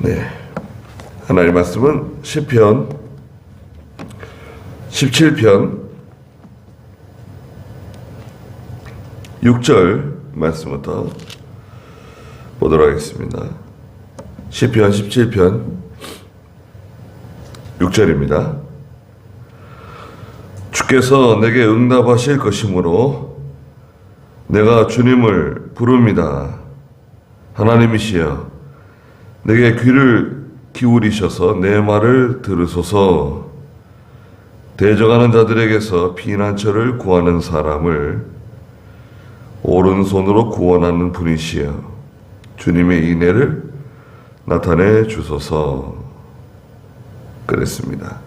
네. 하나님 말씀은 시편 17편 6절 말씀부터 보도록 하겠습니다. 시편 17편 6절입니다. 주께서 내게 응답하실 것이므로 내가 주님을 부릅니다. 하나님이시여 내게 귀를 기울이셔서 내 말을 들으소서. 대적하는 자들에게서 피난처를 구하는 사람을 오른손으로 구원하는 분이시여 주님의 인애를 나타내 주소서. 그랬습니다.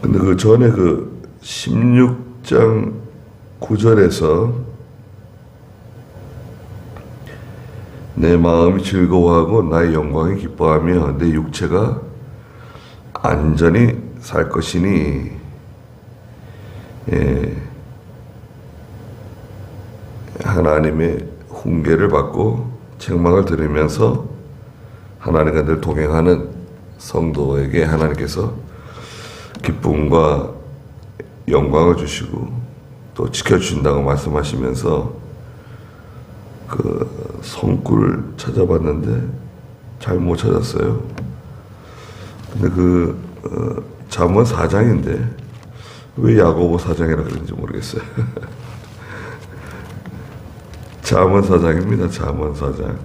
근데 그 전에 그 16장 9절에서 내 마음이 즐거워하고 나의 영광이 기뻐하며 내 육체가 안전히 살 것이니, 하나님의 훈계를 받고 책망을 들으면서 하나님과 늘 동행하는 성도에게 하나님께서 기쁨과 영광을 주시고 또 지켜주신다고 말씀하시면서 그 성구를 찾아봤는데 잘 못 찾았어요. 근데 잠언 4장인데 왜 야고보 4장이라 그런지 모르겠어요. 잠언 4장입니다. 잠언 4장.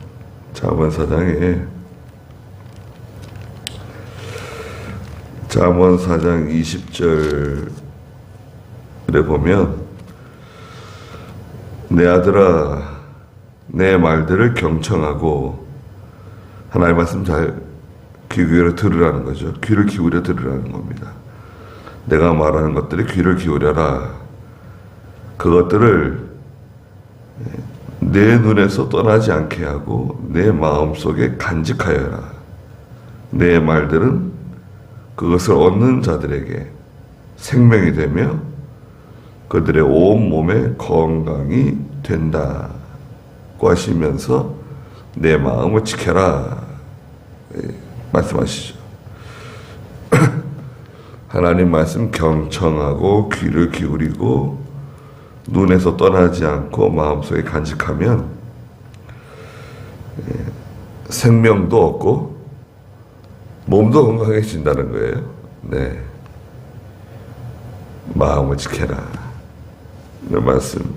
잠언 4장에 잠언 4장 20절에 보면 내 아들아 내 말들을 경청하고, 하나님의 말씀 잘 귀 기울여 들으라는 거죠. 귀를 기울여 들으라는 겁니다. 내가 말하는 것들에 귀를 기울여라. 그것들을 내 눈에서 떠나지 않게 하고 내 마음속에 간직하여라. 내 말들은 그것을 얻는 자들에게 생명이 되며 그들의 온 몸에 건강이 된다고 하시면서 내 마음을 지켜라 말씀하시죠. 하나님 말씀 경청하고 귀를 기울이고 눈에서 떠나지 않고 마음속에 간직하면 생명도 얻고 몸도 건강해진다는 거예요. 네, 마음을 지켜라. 이 말씀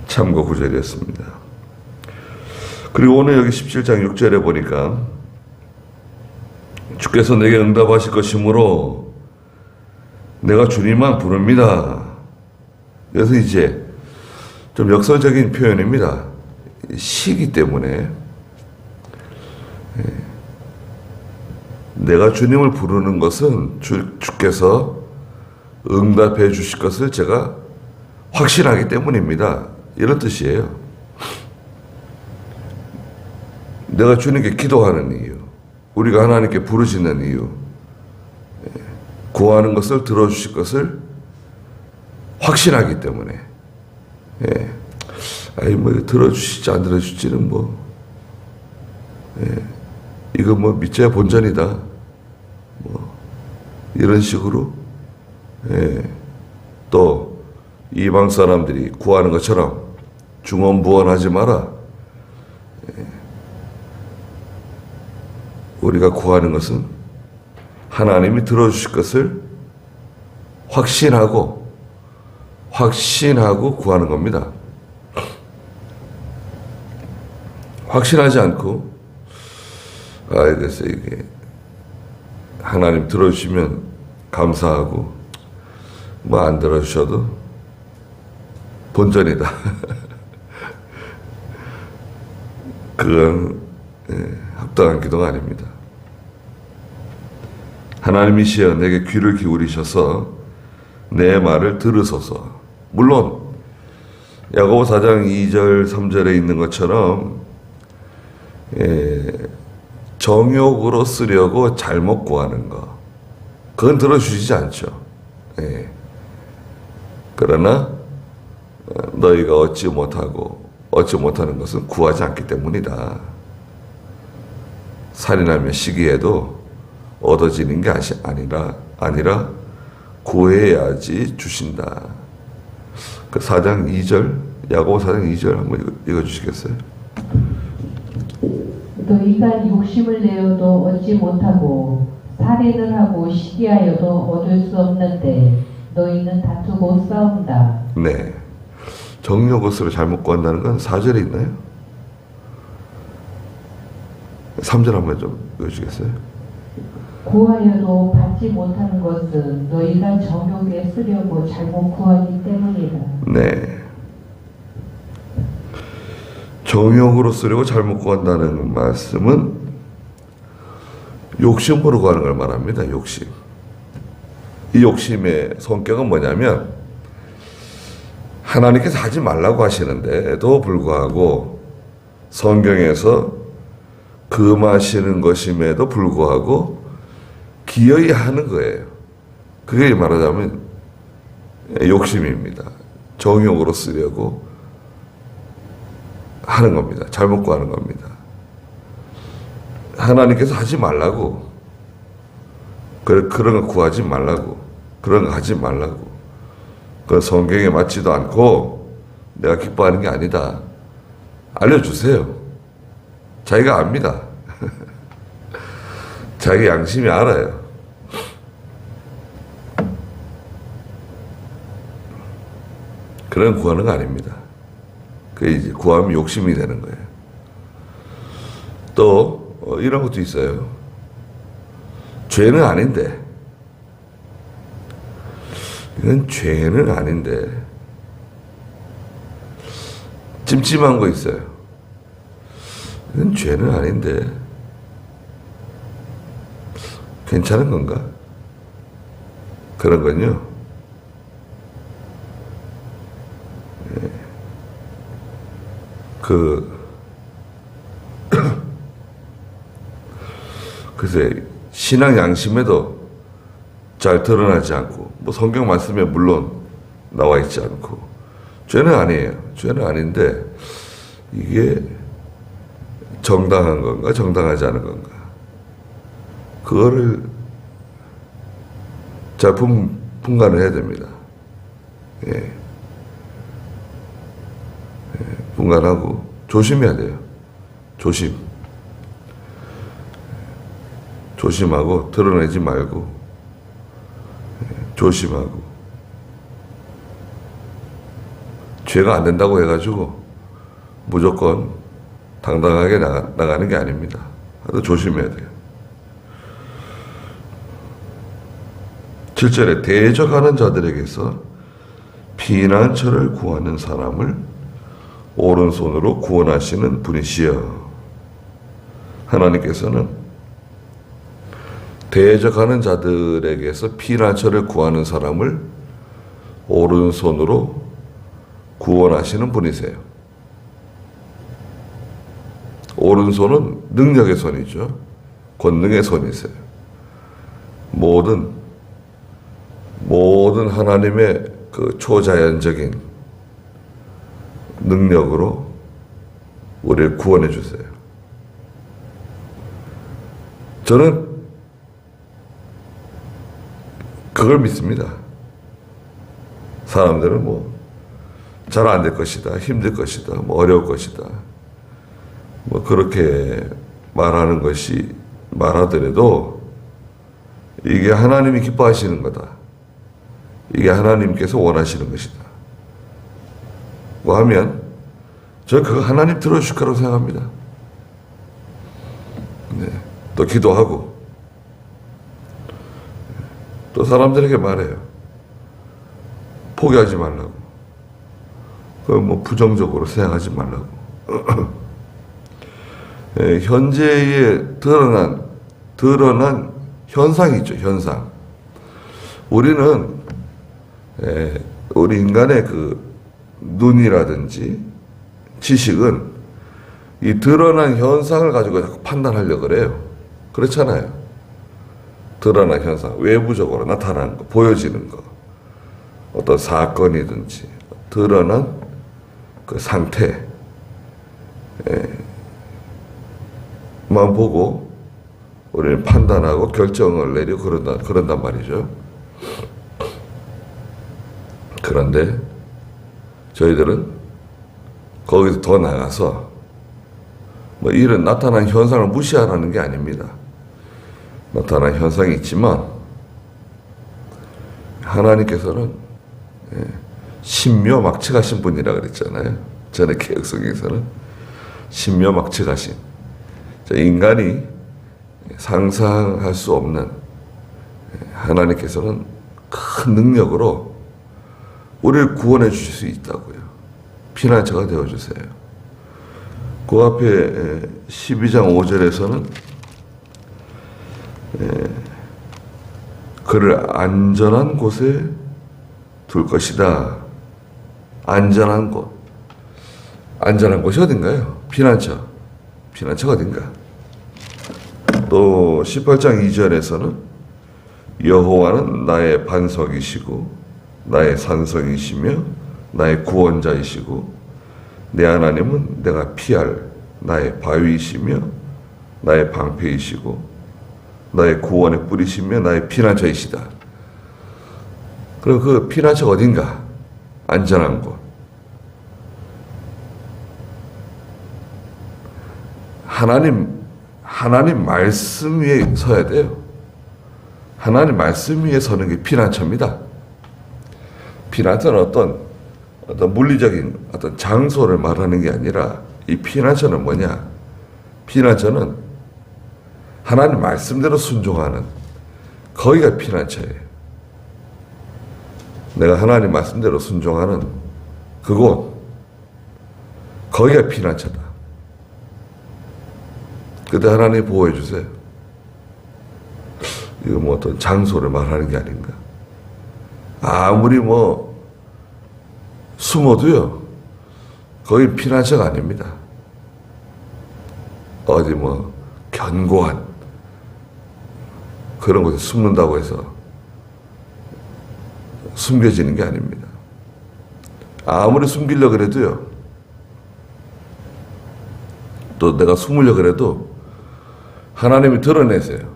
참고 구절이었습니다. 그리고 오늘 여기 17장 6절에 보니까 주께서 내게 응답하실 것이므로 내가 주님만 부릅니다. 그래서 이제 좀 역설적인 표현입니다. 시기 때문에 내가 주님을 부르는 것은 주께서 응답해 주실 것을 제가 확신하기 때문입니다. 이런 뜻이에요. 내가 주님께 기도하는 이유, 우리가 하나님께 부르짖는 이유, 구하는 것을 들어주실 것을 확신하기 때문에, 들어주실지 안 들어주실지는 이거 믿자야 본전이다. 이런 식으로, 또 이방 사람들이 구하는 것처럼 중언부언하지 마라. 우리가 구하는 것은 하나님이 들어주실 것을 확신하고 구하는 겁니다. 확신하지 않고, 그래서 이게 하나님 들어주시면 감사하고 안 들어주셔도 본전이다. 그건 합당한 기도가 아닙니다. 하나님이시여 내게 귀를 기울이셔서 내 말을 들으소서. 물론 야고보 4장 2절 3절에 있는 것처럼 정욕으로 쓰려고 잘못 구하는 거, 그건 들어주시지 않죠. 그러나 너희가 얻지 못하고 얻지 못하는 것은 구하지 않기 때문이다. 살인하며 시기해도 얻어지는 게 아니라 구해야지 주신다. 그 4장 2절, 야고보 4장 2절 한번 읽어주시겠어요? 너희가 욕심을 내어도 얻지 못하고 살인을 하고 시기하여도 얻을 수 없는데 너희는 다투고 싸운다. 네. 정욕으로 잘못 구한다는 건 4절에 있나요? 3절 한번 좀 읽어주시겠어요? 구하여도 받지 못하는 것은 너희가 정욕에 쓰려고 잘못 구하기 때문이다. 네. 정욕으로 쓰려고 잘못 구한다는 말씀은 욕심으로 구하는 걸 말합니다. 욕심. 이 욕심의 성격은 뭐냐면 하나님께서 하지 말라고 하시는데도 불구하고 성경에서 금하시는 것임에도 불구하고 기어이 하는 거예요. 그게 말하자면 욕심입니다. 정욕으로 쓰려고 하는 겁니다. 잘못 구하는 겁니다. 하나님께서 하지 말라고, 그런 거 구하지 말라고, 그런 거 하지 말라고, 그 성경에 맞지도 않고 내가 기뻐하는 게 아니다. 알려주세요. 자기가 압니다. 자기 양심이 알아요. 그런 구하는 거 아닙니다. 그게 이제 구하면 욕심이 되는 거예요. 또 이런 것도 있어요. 죄는 아닌데, 이건 죄는 아닌데 찜찜한 거 있어요. 이건 죄는 아닌데 괜찮은 건가? 그런 건요, 글쎄, 신앙 양심에도 잘 드러나지 않고, 뭐 성경 말씀에 물론 나와 있지 않고, 죄는 아니에요. 죄는 아닌데, 이게 정당한 건가, 정당하지 않은 건가. 그거를 잘 분간을 해야 됩니다. 예. 분간하고 조심해야 돼요. 조심하고 드러내지 말고, 조심하고. 죄가 안 된다고 해가지고 무조건 당당하게 나가는 게 아닙니다. 아주 조심해야 돼요. 7절에 대적하는 자들에게서 피난처를 구하는 사람을 오른손으로 구원하시는 분이시여. 하나님께서는 대적하는 자들에게서 피난처를 구하는 사람을 오른손으로 구원하시는 분이세요. 오른손은 능력의 손이죠. 권능의 손이세요. 모든 하나님의 그 초자연적인 능력으로 우리를 구원해 주세요. 저는 그걸 믿습니다. 사람들은 뭐 잘 안 될 것이다, 힘들 것이다, 뭐 어려울 것이다, 뭐 그렇게 말하더라도 이게 하나님이 기뻐하시는 거다, 이게 하나님께서 원하시는 것이다 뭐 하면 저는 그거 하나님 들어주실 거라고 생각합니다. 네. 또 기도하고 또 사람들에게 말해요. 포기하지 말라고. 그걸 뭐 부정적으로 생각하지 말라고. 예, 현재에 드러난 현상이죠, 현상. 우리는 우리 인간의 그 눈이라든지 지식은 이 드러난 현상을 가지고 자꾸 판단하려고 그래요. 그렇잖아요. 드러난 현상, 외부적으로 나타나는 거, 보여지는 거, 어떤 사건이든지 드러난 그 상태, 만 보고 우리는 판단하고 결정을 내려 그런단 말이죠. 그런데 저희들은 거기서 더 나가서 뭐 이런 나타난 현상을 무시하라는 게 아닙니다. 나타난 현상이 있지만 하나님께서는 신묘막측하신 분이라 그랬잖아요. 전에 개혁성에서는 신묘막측하신, 인간이 상상할 수 없는 하나님께서는 큰 능력으로 우리를 구원해 주실 수 있다고요. 피난처가 되어주세요. 그 앞에 12장 5절에서는 그를 안전한 곳에 둘 것이다. 안전한 곳. 안전한 곳이 어딘가요? 피난처. 피난처가 어딘가? 또 18장 2절에서는 여호와는 나의 반석이시고 나의 산성이시며 나의 구원자이시고 내 하나님은 내가 피할 나의 바위이시며 나의 방패이시고 나의 구원의 뿌리시며 나의 피난처이시다. 그럼 그 피난처가 어딘가? 안전한 곳. 하나님 말씀 위에 서야 돼요. 하나님 말씀 위에 서는 게 피난처입니다. 피난처는 어떤 물리적인 어떤 장소를 말하는 게 아니라 이 피난처는 뭐냐? 피난처는 하나님 말씀대로 순종하는 거기가 피난처예요. 내가 하나님 말씀대로 순종하는 그곳, 거기가 피난처다. 그때 하나님 보호해 주세요. 이거 뭐 어떤 장소를 말하는 게 아닌가. 아무리 뭐 숨어도요, 거기 피난처가 아닙니다. 어디 뭐 견고한 그런 곳에 숨는다고 해서 숨겨지는 게 아닙니다. 아무리 숨기려고 그래도요, 또 내가 숨으려고 그래도 하나님이 드러내세요.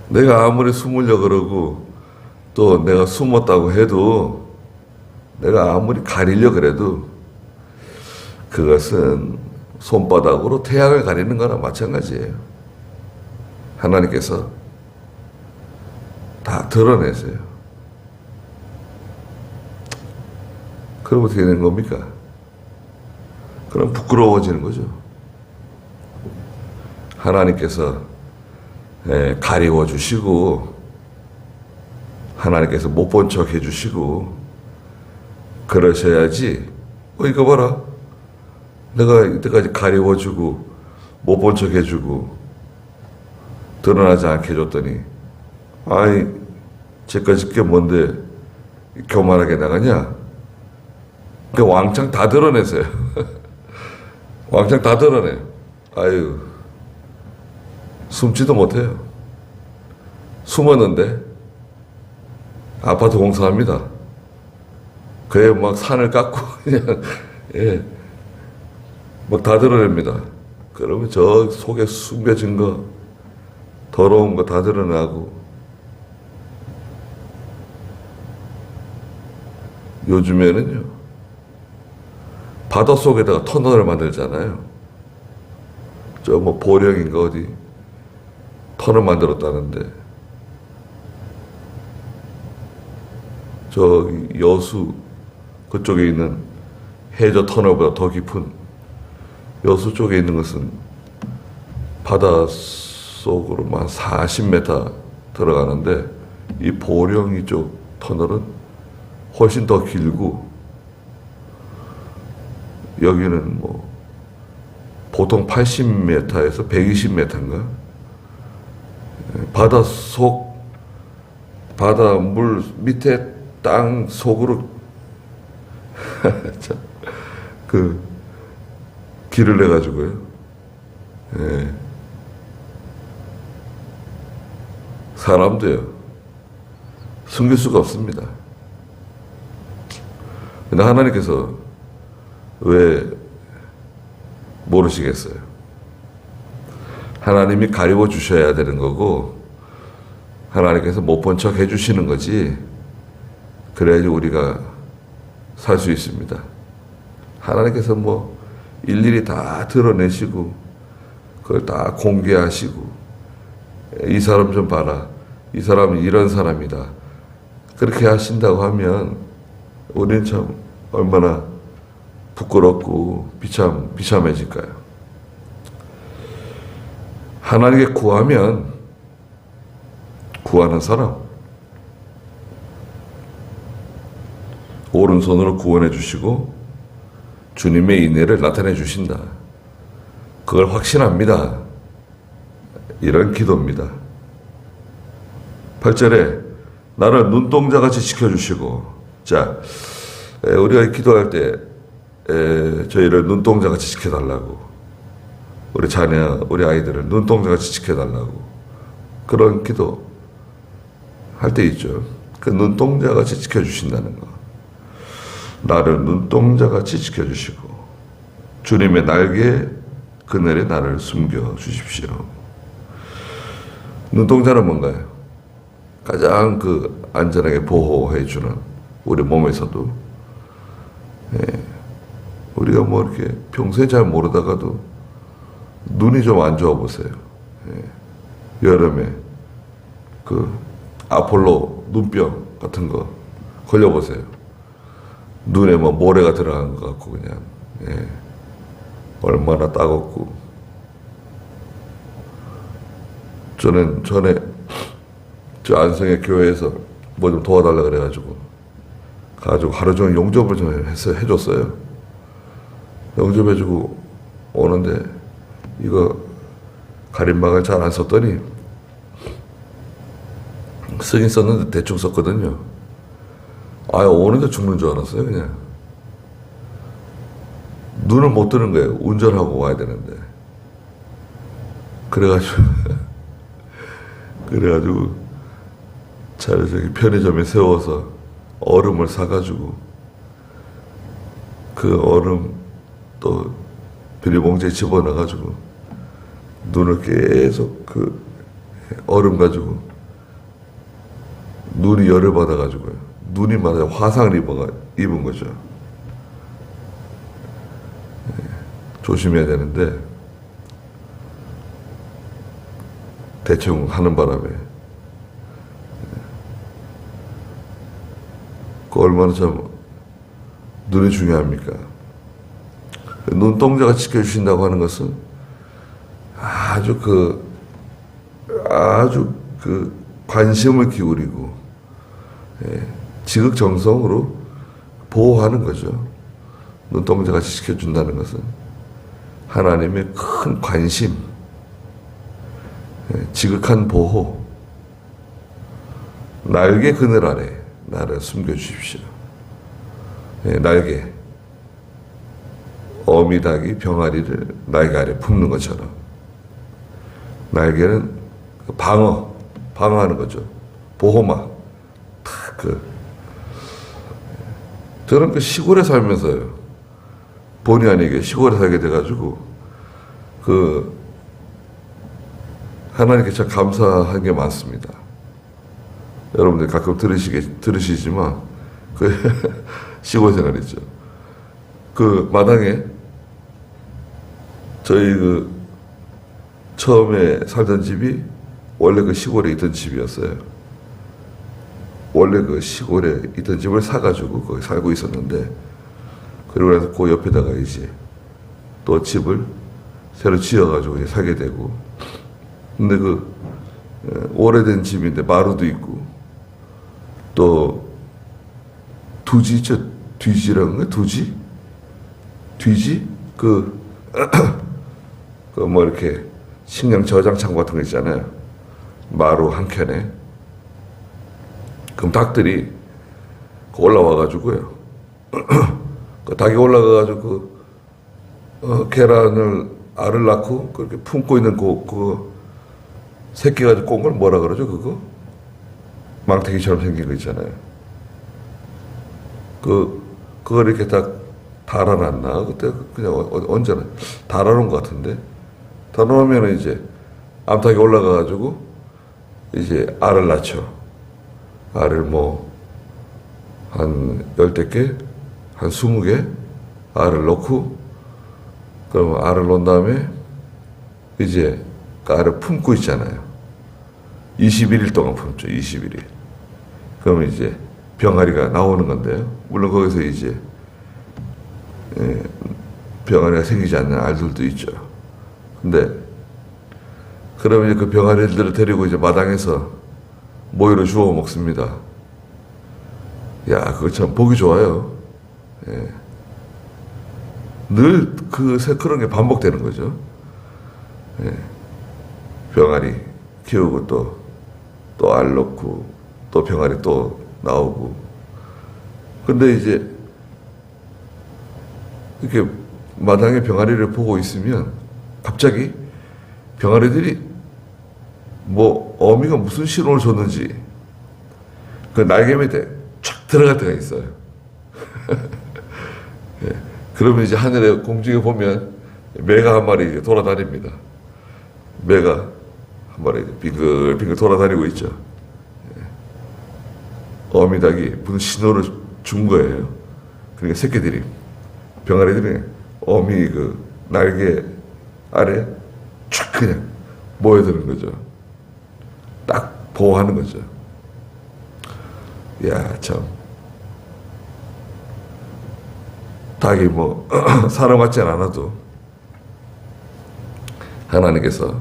내가 아무리 숨으려고 그러고 또 내가 숨었다고 해도 내가 아무리 가리려고 그래도 그것은 손바닥으로 태양을 가리는 거나 마찬가지예요. 하나님께서 다 드러내세요. 그럼 어떻게 되는 겁니까? 그럼 부끄러워지는 거죠. 하나님께서 가리워 주시고 하나님께서 못 본 척 해주시고 그러셔야지. 이거 봐라, 내가 이때까지 가리워주고 못 본 척 해주고 드러나지 않게 해줬더니 아이 제까지 게 뭔데 교만하게 나가냐? 그 왕창 다 드러내세요. 왕창 다 드러내. 아유, 숨지도 못해요. 숨었는데 아파트 공사합니다. 그에 막 산을 깎고 그냥 막 다 드러냅니다. 그러면 저 속에 숨겨진 거, 더러운 거 다 드러나고. 요즘에는요, 바닷속에다가 터널을 만들잖아요. 저 뭐 보령인가 어디 터널 만들었다는데, 저 여수 그쪽에 있는 해저 터널보다 더 깊은 여수 쪽에 있는 것은 바닷속으로만 40m 들어가는데, 이 보령 이쪽 터널은 훨씬 더 길고, 여기는 뭐 보통 80m에서 120m인가? 바닷물 밑에 땅 속으로 그 길을 내가지고요. 사람도요, 숨길 수가 없습니다. 근데 하나님께서 왜 모르시겠어요? 하나님이 가리워 주셔야 되는 거고 하나님께서 못 본 척 해주시는 거지. 그래야지 우리가 살 수 있습니다. 하나님께서 뭐 일일이 다 드러내시고 그걸 다 공개하시고 이 사람 좀 봐라. 이 사람은 이런 사람이다. 그렇게 하신다고 하면 우리는 참 얼마나 부끄럽고 비참해질까요? 하나님께 구하면 구하는 사람 오른손으로 구원해 주시고 주님의 인애를 나타내 주신다. 그걸 확신합니다. 이런 기도입니다. 8절에 나를 눈동자같이 지켜주시고 자 우리가 기도할 때 저희를 눈동자같이 지켜달라고 우리 자녀 우리 아이들을 눈동자같이 지켜달라고 그런 기도 할 때 있죠. 그 눈동자같이 지켜주신다는 거. 나를 눈동자같이 지켜주시고 주님의 날개 그늘에 나를 숨겨주십시오. 눈동자는 뭔가요? 가장 그 안전하게 보호해주는 우리 몸에서도 우리가 뭐 이렇게 평소에 잘 모르다가도 눈이 좀 안 좋아 보세요. 여름에 그 아폴로 눈병 같은 거 걸려보세요. 눈에 뭐 모래가 들어간 것 같고 그냥 얼마나 따갑고. 저는 전에 저 안성의 교회에서 뭐 좀 도와달라 그래가지고 가지고 하루 종일 용접을 좀 해줬어요. 용접해주고 오는데 이거 가림막을 잘 안 썼더니 쓰긴 썼는데 대충 썼거든요. 아유 오는데 죽는 줄 알았어요. 그냥 눈을 못 뜨는 거예요. 운전하고 와야 되는데. 그래가지고 차를 저기 편의점에 세워서 얼음을 사가지고 그 얼음 또 비닐봉지에 집어넣어가지고 눈을 계속 그 얼음 가지고 눈이 열을 받아가지고요. 눈이 맞아요. 화상을 입은 거죠. 조심해야 되는데 대충 하는 바람에 그 얼마나 참 눈이 중요합니까? 눈동자가 지켜주신다고 하는 것은 아주 관심을 기울이고 지극정성으로 보호하는 거죠. 눈동자가 지켜준다는 것은 하나님의 큰 관심, 지극한 보호, 날개 그늘 아래 나를 숨겨주십시오. 날개, 어미닭이 병아리를 날개 아래 품는 것처럼 날개는 방어하는 거죠. 보호막. 저는 그 시골에 살면서요. 본의 아니게 시골에 살게 돼가지고 하나님께 참 감사한 게 많습니다. 여러분들 가끔 들으시지만 시골 생활이죠. 그 마당에 저희 처음에 살던 집이 원래 그 시골에 있던 집이었어요. 원래 그 시골에 있던 집을 사가지고 거기 살고 있었는데 그리고 나서 그 옆에다가 이제 또 집을 새로 지어가지고 이제 살게 되고 근데 오래된 집인데 마루도 있고 또 두지 있죠? 뒤지라는 거야? 뒤지? 뭐 이렇게 식량 저장 창고 같은 거 있잖아요. 마루 한켠에. 그럼 닭들이 올라와가지고요. 그 닭이 올라가가지고 계란을 알을 낳고 그렇게 품고 있는 그 새끼가 꼰 걸 뭐라 그러죠? 그거? 망태기처럼 생긴 거 있잖아요. 그걸 이렇게 다 달아났나? 그때 그냥 언제나 달아놓은 것 같은데. 달아놓으면 이제 암탉이 올라가가지고 이제 알을 낳죠. 알을 뭐 한 10개, 한 20개 알을 넣고, 그러면 알을 놓은 다음에 이제 그 알을 품고 있잖아요. 21일 동안 품죠. 21일. 그러면 이제 병아리가 나오는 건데요. 물론 거기서 이제 병아리가 생기지 않는 알들도 있죠. 근데 그러면 이제 그 병아리들을 데리고 이제 마당에서 모이로 주워 먹습니다. 야, 그거 참 보기 좋아요. 예. 늘 그런 게 반복되는 거죠. 예. 병아리 키우고 또 알 넣고 또 병아리 또 나오고. 근데 이제 이렇게 마당에 병아리를 보고 있으면 갑자기 병아리들이 뭐 어미가 무슨 신호를 줬는지 그 날개 밑에 촥 들어갈 때가 있어요. 예. 그러면 이제 하늘에 공중에 보면 매가 한 마리 이제 돌아다닙니다. 매가 한 마리 빙글빙글 돌아다니고 있죠. 예. 어미닭이 무슨 신호를 준 거예요. 그러니까 새끼들이, 병아리들이 어미 그 날개 아래 촥 그냥 모여드는 거죠. 딱 보호하는 거죠. 야, 참. 닭이 뭐, 사람 같지 않아도 하나님께서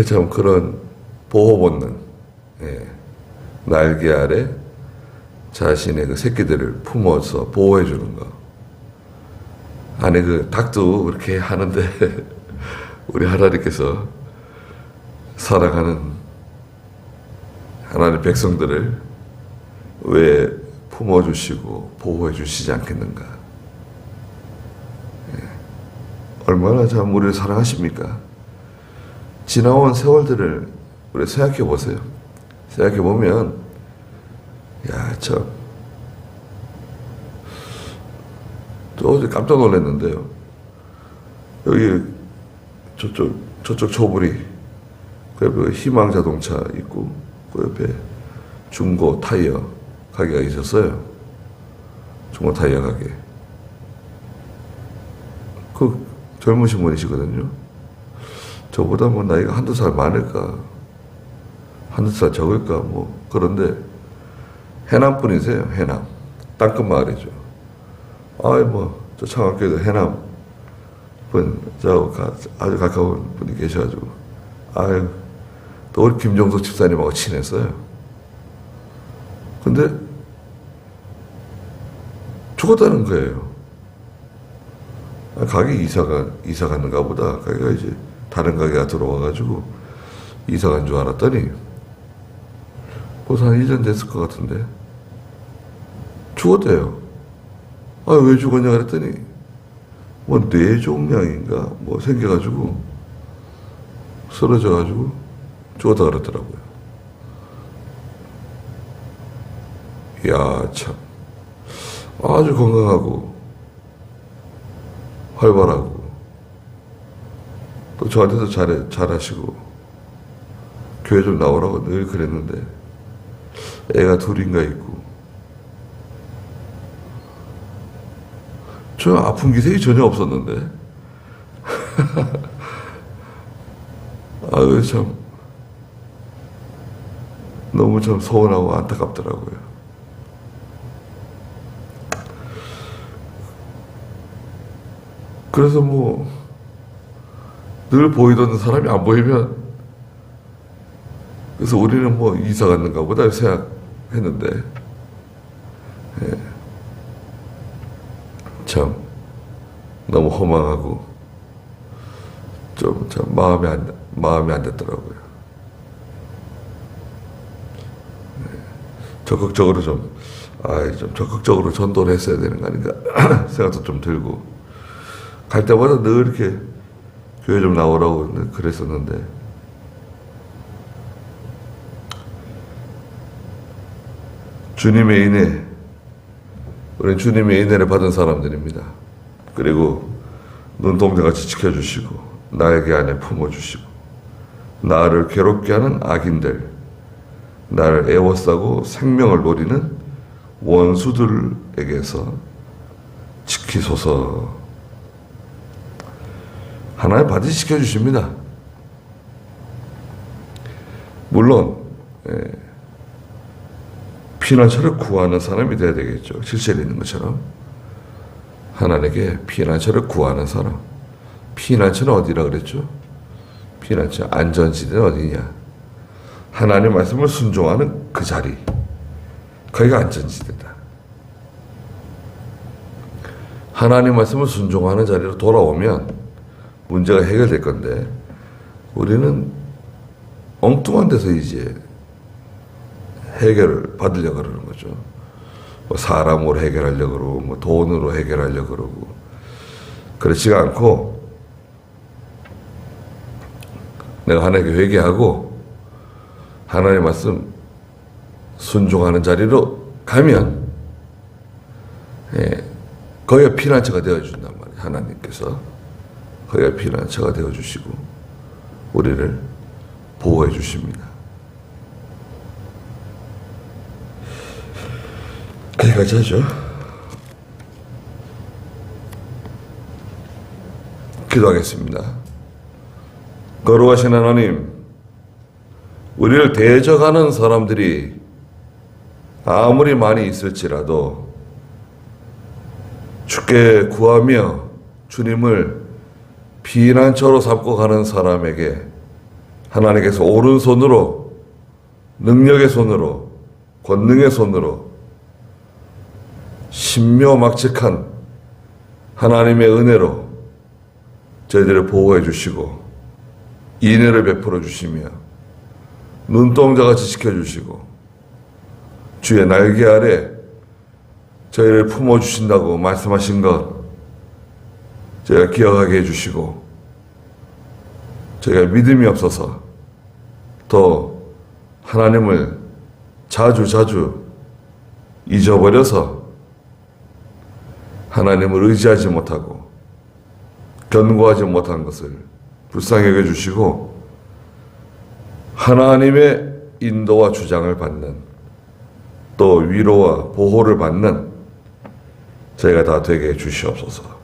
참 그런 보호 본능, 예. 날개 아래 자신의 그 새끼들을 품어서 보호해 주는 거. 안에 그 닭도 그렇게 하는데 우리 하나님께서 사랑하는 하나님 백성들을 왜 품어주시고 보호해주시지 않겠는가? 예. 얼마나 참 우리를 사랑하십니까? 지나온 세월들을 우리 생각해 보세요. 생각해 보면, 야, 참. 저 어제 깜짝 놀랐는데요. 여기 저쪽 초부리, 그 옆에 희망 자동차 있고, 그 옆에 중고 타이어 가게가 있었어요. 중고 타이어 가게. 그 젊으신 분이시거든요. 저보다 뭐 나이가 한두 살 많을까, 한두 살 적을까, 뭐, 그런데 해남 분이세요, 해남. 땅끝 마을이죠. 아이, 뭐, 저 창학교에도 해남 분, 아주 가까운 분이 계셔가지고, 아유, 또 우리 김종석 집사님하고 친했어요. 근데 죽었다는 거예요. 가게 이사 갔는가 보다. 가게가 이제 다른 가게가 들어와가지고 이사 간 줄 알았더니 벌써 한 1년 됐을 것 같은데 죽었대요. 아, 왜 죽었냐 그랬더니 뭐 뇌종양인가 뭐 생겨가지고 쓰러져가지고 죽었다 그랬더라고요. 이야, 참. 아주 건강하고, 활발하고, 또 저한테도 잘하시고, 교회 좀 나오라고 늘 그랬는데, 애가 둘인가 있고, 저 아픈 기색이 전혀 없었는데, 아유, 참, 너무 참 서운하고 안타깝더라고요. 그래서 뭐, 늘 보이던 사람이 안 보이면, 그래서 우리는 뭐 이사 갔는가 보다 생각했는데, 예. 참, 너무 허망하고, 좀 참 마음이 안 됐더라고요. 예. 적극적으로 좀 적극적으로 전도를 했어야 되는 거 아닌가 생각도 좀 들고, 갈 때마다 늘 이렇게 교회 좀 나오라고 늘 그랬었는데, 주님의 은혜, 우리는 주님의 은혜를 받은 사람들입니다. 그리고 눈동자같이 지켜주시고 나에게 안에 품어주시고 나를 괴롭게 하는 악인들, 나를 애워싸고 생명을 노리는 원수들에게서 지키소서. 하나님 반드시 지켜주십니다. 물론 피난처를 구하는 사람이 돼야 되겠죠. 실제로 있는 것처럼 하나님께 피난처를 구하는 사람. 피난처는 어디라 그랬죠? 피난처 안전지대는 어디냐? 하나님 말씀을 순종하는 그 자리, 거기가 안전지대다. 하나님 말씀을 순종하는 자리로 돌아오면 문제가 해결될 건데 우리는 엉뚱한 데서 이제 해결을 받으려고 그러는 거죠. 뭐 사람으로 해결하려고 그러고 뭐 돈으로 해결하려고 그러고 그렇지가 않고 내가 하나님께 회개하고 하나님의 말씀 순종하는 자리로 가면 거기가 피난처가 되어준단 말이에요. 하나님께서 거기가 피난처가 되어주시고 우리를 보호해 주십니다. 거기까지 하죠. 기도하겠습니다. 거룩하신 하나님, 우리를 대적하는 사람들이 아무리 많이 있을지라도 주께 구하며 주님을 피난처로 삼고 가는 사람에게 하나님께서 오른손으로, 능력의 손으로, 권능의 손으로 신묘막측한 하나님의 은혜로 저희들을 보호해 주시고 인애를 베풀어 주시며 눈동자같이 지켜주시고 주의 날개 아래 저희를 품어주신다고 말씀하신 것 저희가 기억하게 해주시고 저희가 믿음이 없어서 또 하나님을 자주 잊어버려서 하나님을 의지하지 못하고 견고하지 못한 것을 불쌍히 여겨주시고 하나님의 인도와 주장을 받는 또 위로와 보호를 받는 저희가 다 되게 해주시옵소서.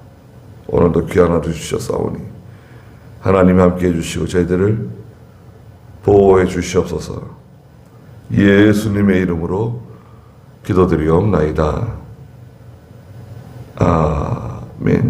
오늘도 귀한 하루 주셨사오니 하나님이 함께 해주시고 저희들을 보호해 주시옵소서. 예수님의 이름으로 기도드리옵나이다. 아멘.